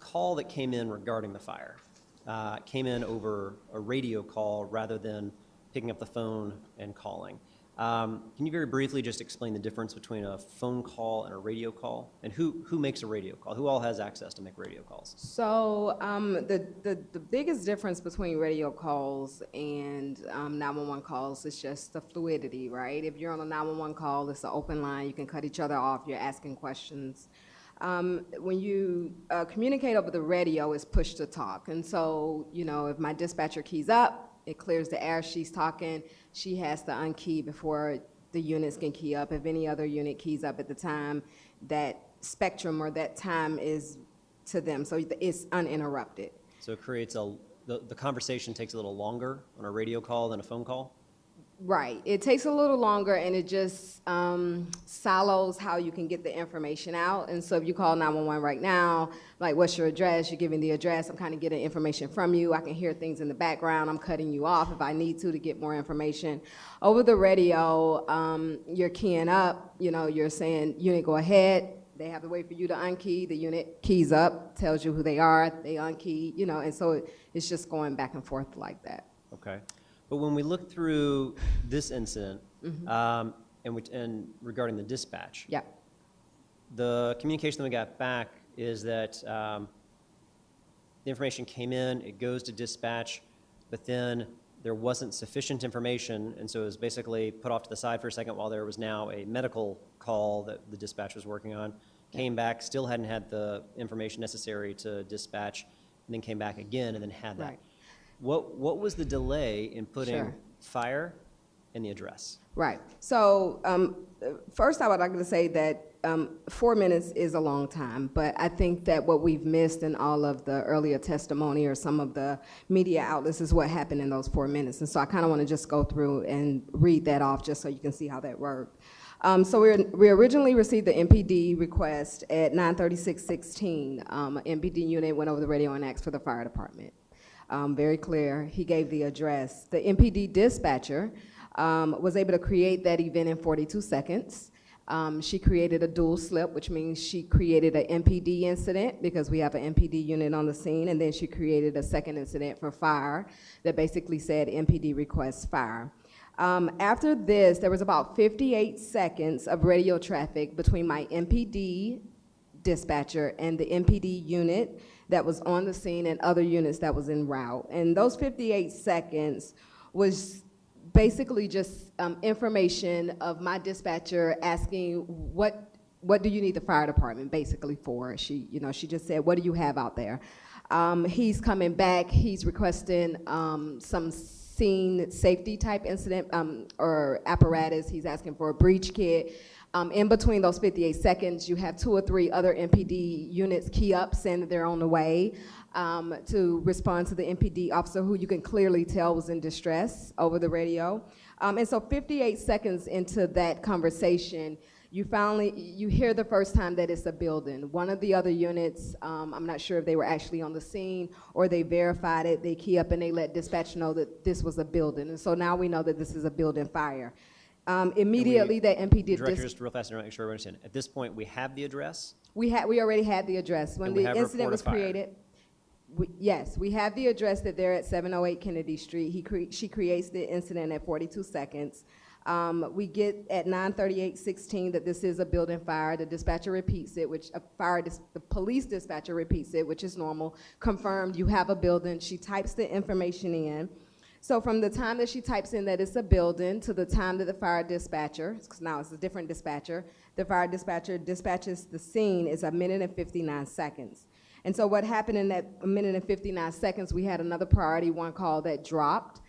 call that came in regarding the fire came in over a radio call rather than picking up the phone and calling. Can you very briefly just explain the difference between a phone call and a radio call? And who makes a radio call? Who all has access to make radio calls? So the biggest difference between radio calls and 911 calls is just the fluidity, right? If you're on a 911 call, it's an open line. You can cut each other off. You're asking questions. When you communicate over the radio, it's push to talk. And so, you know, if my dispatcher keys up, it clears the air, she's talking, she has to unkey before the units can key up. If any other unit keys up at the time, that spectrum or that time is to them, so it's uninterrupted. So it creates the conversation takes a little longer on a radio call than a phone call? Right. It takes a little longer, and it just silos how you can get the information out. And so if you call 911 right now, like, what's your address? You're giving the address. I'm kind of getting information from you. I can hear things in the background. I'm cutting you off if I need to get more information. Over the radio, you're keying up. You know, you're saying, unit, go ahead. They have to wait for you to unkey. The unit keys up, tells you who they are. They unkey, you know, and so it's just going back and forth like that. Okay. But when we look through this incident, and regarding the dispatch, Yeah. the communication that we got back is that the information came in, it goes to dispatch, but then there wasn't sufficient information, and so it was basically put off to the side for a second while there was now a medical call that the dispatch was working on, came back, still hadn't had the information necessary to dispatch, and then came back again and then had that. Right. What was the delay in putting Sure. fire in the address? Right. So first I would like to say that 4 minutes is a long time, but I think that what we've missed in all of the earlier testimony or some of the media outlets is what happened in those 4 minutes. And so I kind of want to just go through and read that off just so you can see how that worked. So we originally received the MPD request at 9:36:16. MPD unit went over the radio and asked for the fire department. Very clear. He gave the address. The MPD dispatcher was able to create that event in 42 seconds. She created a dual slip, which means she created an MPD incident because we have an MPD unit on the scene, and then she created a second incident for fire that basically said MPD requests fire. After this, there was about 58 seconds of radio traffic between my MPD dispatcher and the MPD unit that was on the scene and other units that was en route. And those 58 seconds was basically just information of my dispatcher asking, what do you need the fire department basically for? She just said, what do you have out there? He's coming back, he's requesting some scene safety type incident or apparatus. He's asking for a breach kit. In between those 58 seconds, you have 2 or 3 other MPD units key up, saying that they're on the way to respond to the MPD officer, who you can clearly tell was in distress over the radio. And so 58 seconds into that conversation, you hear the first time that it's a building. One of the other units, I'm not sure if they were actually on the scene or they verified it, they key up and they let dispatch know that this was a building. And so now we know that this is a building fire. Immediately that MPD Director, just real fast, to make sure we understand. At this point, we have the address? We already had the address. When the incident was created, yes, we have the address that they're at 708 Kennedy Street. She creates the incident at 42 seconds. We get at 9:38:16 that this is a building fire. The dispatcher repeats it, the police dispatcher repeats it, which is normal. Confirmed, you have a building. She types the information in. So from the time that she types in that it's a building to the time that the fire dispatcher, because now it's a different dispatcher, the fire dispatcher dispatches the scene is 1 minute and 59 seconds. And so what happened in that 1 minute and 59 seconds, we had another priority 1 call that dropped.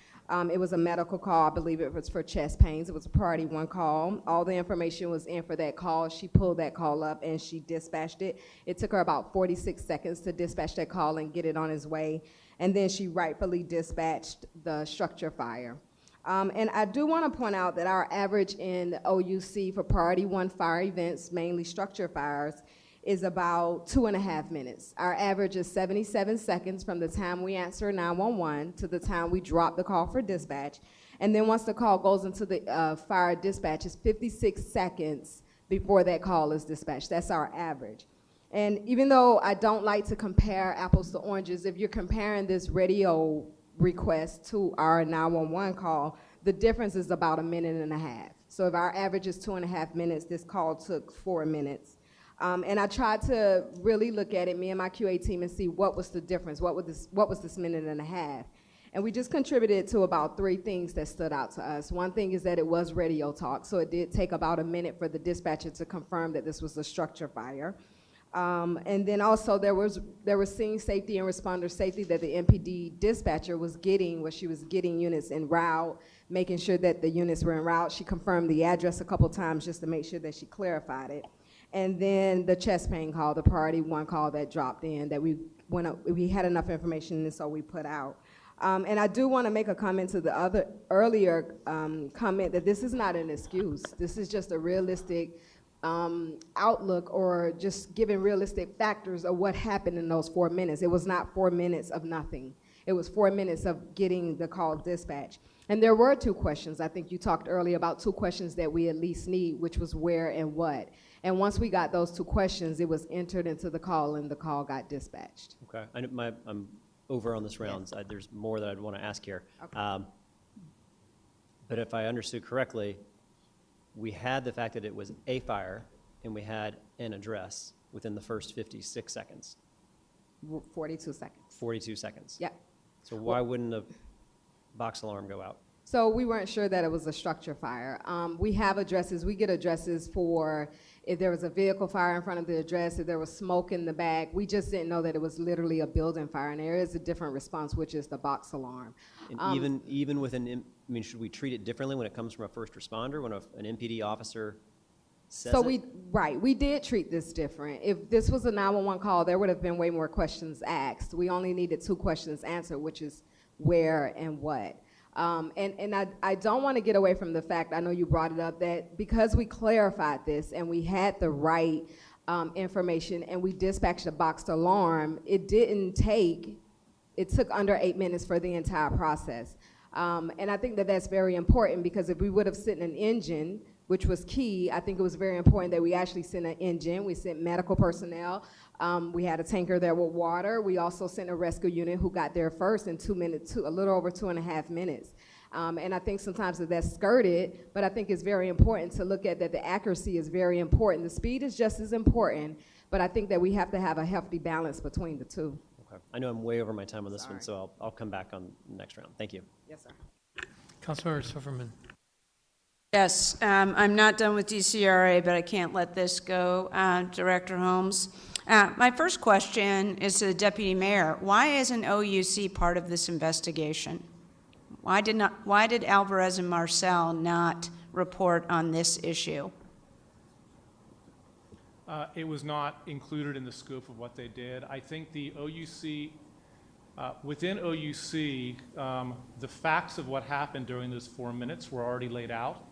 It was a medical call. I believe it was for chest pains. It was a priority 1 call. All the information was in for that call. She pulled that call up and she dispatched it. It took her about 46 seconds to dispatch that call and get it on its way. And then she rightfully dispatched the structure fire. And I do want to point out that our average in OUC for priority 1 fire events, mainly structure fires, is about 2.5 minutes. Our average is 77 seconds from the time we answer 911 to the time we drop the call for dispatch. And then once the call goes into the fire dispatch, it's 56 seconds before that call is dispatched. That's our average. And even though I don't like to compare apples to oranges, if you're comparing this radio request to our 911 call, the difference is about 1.5 minutes. So if our average is 2.5 minutes, this call took 4 minutes. And I tried to really look at it, me and my QA team, and see what was the difference, what was this 1.5 minutes. And we just contributed to about 3 things that stood out to us. One thing is that it was radio talk, so it did take about 1 minute for the dispatcher to confirm that this was a structure fire. And then also there was scene safety and responder safety that the MPD dispatcher was getting, where she was getting units en route, making sure that the units were en route. She confirmed the address a couple times just to make sure that she clarified it. And then the chest pain call, the priority 1 call that dropped in, that we had enough information, and so we put out. And I do want to make a comment to the earlier comment that this is not an excuse. This is just a realistic outlook, or just giving realistic factors of what happened in those 4 minutes. It was not 4 minutes of nothing. It was 4 minutes of getting the call dispatch. And there were 2 questions. I think you talked earlier about 2 questions that we at least need, which was where and what. And once we got those 2 questions, it was entered into the call, and the call got dispatched. Okay, I'm over on this round. Yes. There's more that I'd want to ask here. Okay. But if I understood correctly, we had the fact that it was a fire, and we had an address within the first 56 seconds, 42 seconds. 42 seconds. Yep. So why wouldn't a box alarm go out? So we weren't sure that it was a structure fire. We have addresses. We get addresses for if there was a vehicle fire in front of the address, if there was smoke in the back. We just didn't know that it was literally a building fire, and there is a different response, which is the box alarm. And even with should we treat it differently when it comes from a first responder, when an MPD officer says So it? we did treat this different. If this was a 911 call, there would have been way more questions asked. We only needed 2 questions answered, which is where and what. And I don't want to get away from the fact, I know you brought it up, that because we clarified this and we had the right information and we dispatched a boxed alarm, it took under 8 minutes for the entire process. And I think that that's very important, because if we would have sent an engine, which was key, I think it was very important that we actually sent an engine. We sent medical personnel. We had a tanker there with water. We also sent a rescue unit who got there first in 2 minutes, a little over 2.5 minutes. And I think sometimes that's skirted, but I think it's very important to look at that. The accuracy is very important. The speed is just as important, but I think that we have to have a healthy balance between the 2. Okay. I know I'm way over my time on this one, Sorry. so I'll come back on the next round. Thank you. Yes, sir. Councilmember Silverman. Yes, I'm not done with DCRA, but I can't let this go, Director Holmes. My first question is to the Deputy Mayor. Why isn't OUC part of this investigation? Why did Alvarez and Marcel not report on this issue? It was not included in the scope of what they did. I think the OUC, within OUC, the facts of what happened during those 4 minutes were already laid out.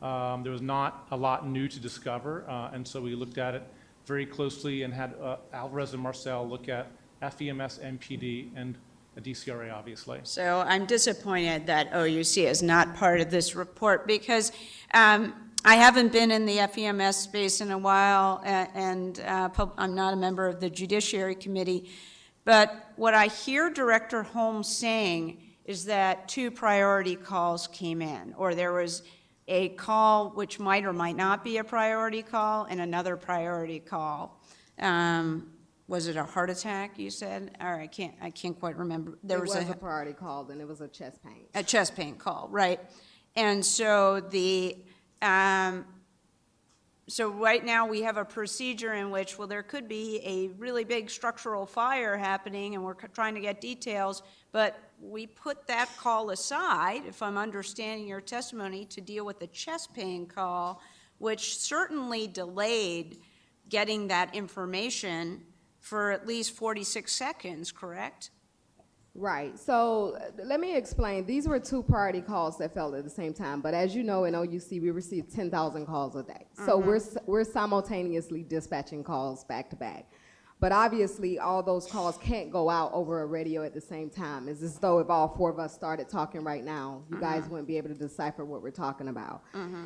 There was not a lot new to discover, and so we looked at it very closely and had Alvarez and Marcel look at FEMS, MPD, and a DCRA, obviously. So I'm disappointed that OUC is not part of this report, because I haven't been in the FEMS space in a while, and I'm not a member of the Judiciary Committee. But what I hear Director Holmes saying is that 2 priority calls came in, or there was a call which might or might not be a priority call, and another priority call. Was it a heart attack, you said? Or I can't quite remember. There was a priority call, and it was a chest pain. A chest pain call, right. And so so right now we have a procedure in which, well, there could be a really big structural fire happening, and we're trying to get details, but we put that call aside, if I'm understanding your testimony, to deal with the chest pain call, which certainly delayed getting that information for at least 46 seconds, correct? Right. So let me explain. These were 2 priority calls that fell at the same time. But as you know, in OUC, we receive 10,000 calls a day. So we're simultaneously dispatching calls back to back. But obviously, all those calls can't go out over a radio at the same time. It's as though if all four of us started talking right now, you guys wouldn't be able to decipher what we're talking about.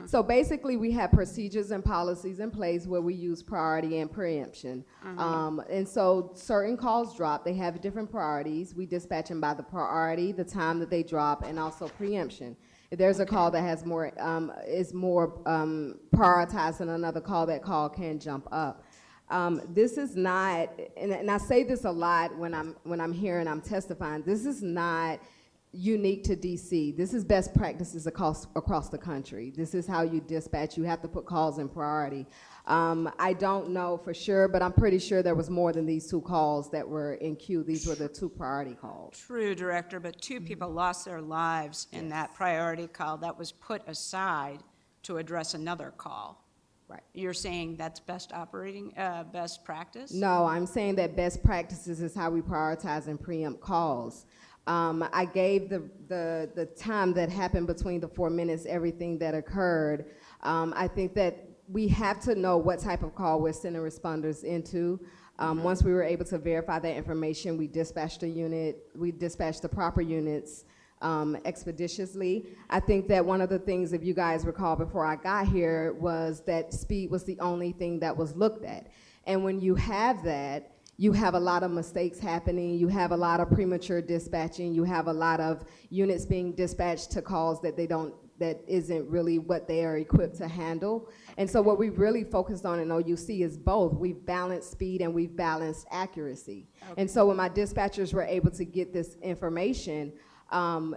So basically, we have procedures and policies in place where we use priority and preemption. And so certain calls drop. They have different priorities. We dispatch them by the priority, the time that they drop, and also preemption. If there's a call that has more, is more prioritized than another call, that call can jump up. This is not, and I say this a lot when I'm here and I'm testifying, this is not unique to DC. This is best practices across the country. This is how you dispatch. You have to put calls in priority. I don't know for sure, but I'm pretty sure there was more than these 2 calls that were in queue. These were the 2 priority calls. True, Director, but 2 people lost their lives in that priority call that was put aside to address another call. Right. You're saying that's best practice? No, I'm saying that best practices is how we prioritize and preempt calls. I gave the time that happened between the 4 minutes, everything that occurred. I think that we have to know what type of call we're sending responders into. Once we were able to verify that information, we dispatched a unit, we dispatched the proper units expeditiously. I think that one of the things, if you guys recall before I got here, was that speed was the only thing that was looked at. And when you have that, you have a lot of mistakes happening, you have a lot of premature dispatching, you have a lot of units being dispatched to calls that that isn't really what they are equipped to handle. And so what we've really focused on in OUC is both. We've balanced speed and we've balanced accuracy. Okay. And so when my dispatchers were able to get this information,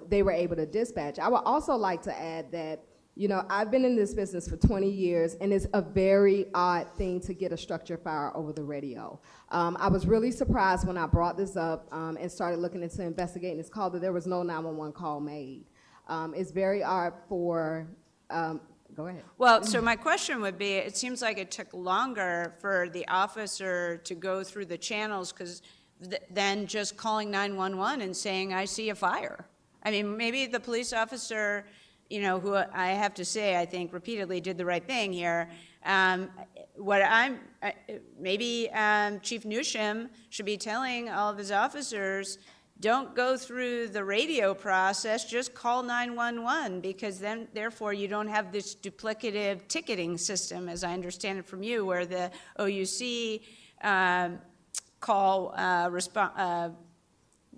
they were able to dispatch. I would also like to add that, you know, I've been in this business for 20 years, and it's a very odd thing to get a structure fire over the radio. I was really surprised when I brought this up and started looking into investigating this call that there was no 911 call made. It's very odd for, go ahead. Well, so my question would be, it seems like it took longer for the officer to go through the channels than just calling 911 and saying, I see a fire. I mean, maybe the police officer, you know, who I have to say, I think repeatedly did the right thing here. Maybe Chief Newsham should be telling all of his officers, don't go through the radio process, just call 911, because then, therefore, you don't have this duplicative ticketing system, as I understand it from you, where the OUC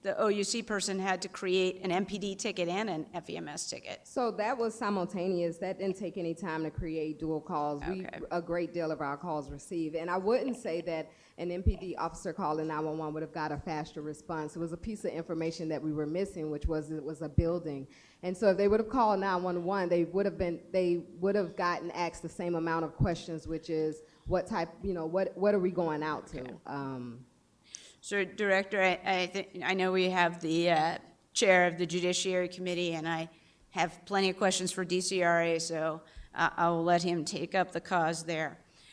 the OUC person had to create an MPD ticket and an FEMS ticket. So that was simultaneous. That didn't take any time to create dual calls. Okay. A great deal of our calls received. And I wouldn't say that an MPD officer calling 911 would have got a faster response. It was a piece of information that we were missing, which was it was a building. And so if they would have called 911, they would have gotten asked the same amount of questions, which is what type, you know, what are we going out to? Okay. So, Director, I know we have the chair of the Judiciary Committee, and I have plenty of questions for DCRA, so I will let him take up the cause there.